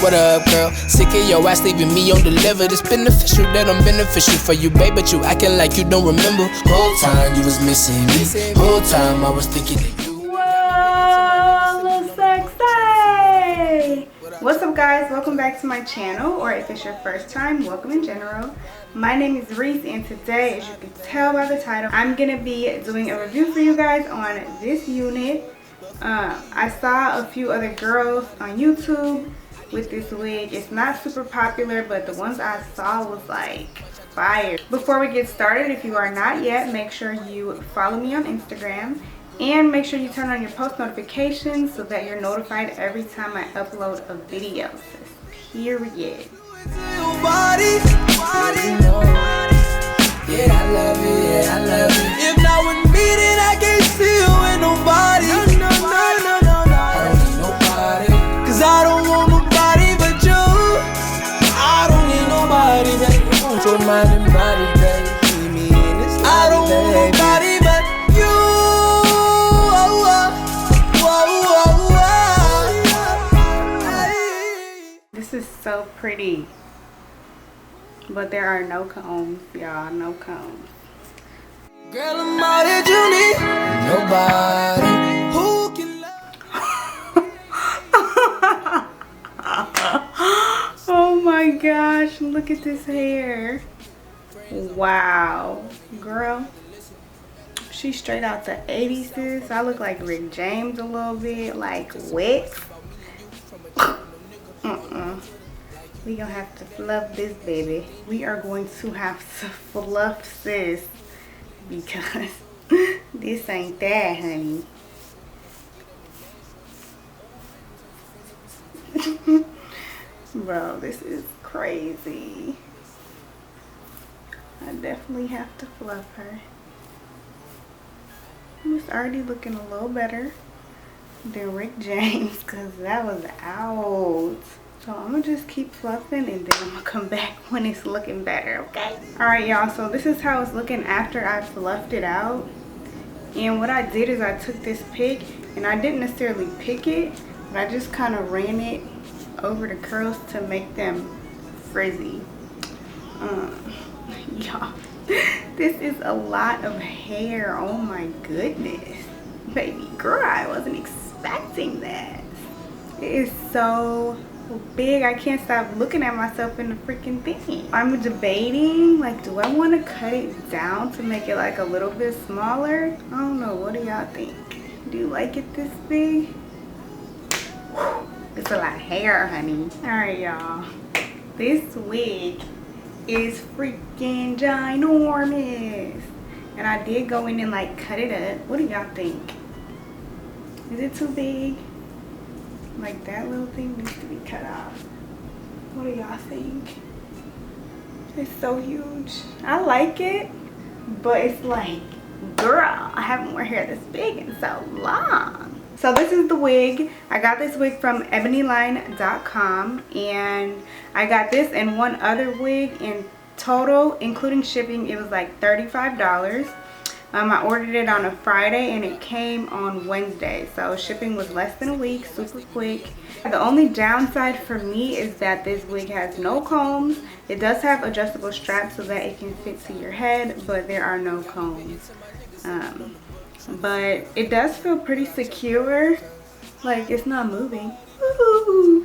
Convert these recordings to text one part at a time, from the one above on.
what up, girl? Sick of your ass leaving me undelivered. It's beneficial that I'm beneficial for you, babe, but you acting like you don't remember. Whole time you was missing me. Whole time I was thinking that you. Whoa, sexy! What's up, guys? Welcome back to my channel, or if it's your first time, welcome in general. My name is Reese, and today, as you can tell by the title, I'm gonna be doing a review for you guys on this unit. I saw a few other girls on YouTube with this wig. It's not super popular, but the ones I saw was like fire. Before we get started, if you are not yet, make sure you follow me on Instagram and make sure you turn on your post notifications so that you're notified every time I upload a video. Period. Yeah, I love it, yeah, I love it. If not with me, then I can't see you with nobody. No, no, no, no, no, no. I don't need nobody. Cause I don't want nobody but you. I don't need nobody, baby. I want your mind and body, baby. Keep me in this life, I don't want nobody but you. This is so pretty. But there are no combs, y'all. No combs. Girl, I'm all that you need. Nobody who can love. Oh my gosh, look at this hair. Wow. Girl, she's straight out the 80s, sis. I look like Rick James a little bit, like wet. We gonna have to fluff this baby. We are going to have to fluff sis because this ain't that, honey. Bro, this is crazy. I definitely have to fluff her. It's already looking a little better than Rick James because that was out. So I'm gonna just keep fluffing and then I'm gonna come back when it's looking better, okay? Alright, y'all, so this is how it's looking after I fluffed it out. And what I did is I took this pick, and I didn't necessarily pick it, but I just kind of ran it over the curls to make them frizzy. Y'all, this is a lot of hair. Oh my goodness. Baby girl, I wasn't expecting that. It is so big. I can't stop looking at myself in the freaking thing. I'm debating, like, do I want to cut it down to make it like a little bit smaller? I don't know. What do y'all think? Do you like it this big? Whew. It's a lot of hair, honey. Alright, y'all, this wig is freaking ginormous, and I did go in and like cut it up. What do y'all think? Is it too big? Like, that little thing needs to be cut off. What do y'all think? It's so huge. I like it, but it's like, girl, I haven't worn hair this big in so long. So this is the wig. I got this wig from ebonyline.com, and I got this and one other wig. In total, including shipping, it was like $35. I ordered it on a Friday and it came on Wednesday, so shipping was less than a week, super quick. The only downside for me is that this wig has no combs. It does have adjustable straps so that it can fit to your head, but there are no combs. But it does feel pretty secure, like it's not moving. Woohoo!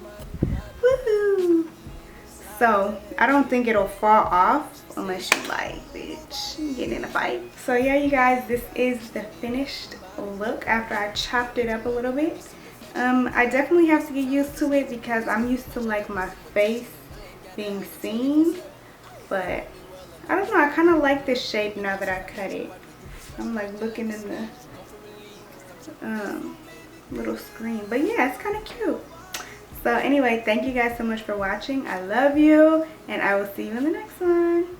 Woohoo! So I don't think it'll fall off unless you like, bitch, get in a fight. So yeah, you guys, this is the finished look after I chopped it up a little bit. I definitely have to get used to it because I'm used to like my face being seen, but I don't know, I kind of like this shape now that I cut it. I'm like looking in the little screen, but yeah, it's kind of cute. So anyway, thank you guys so much for watching. I love you, and I will see you in the next one.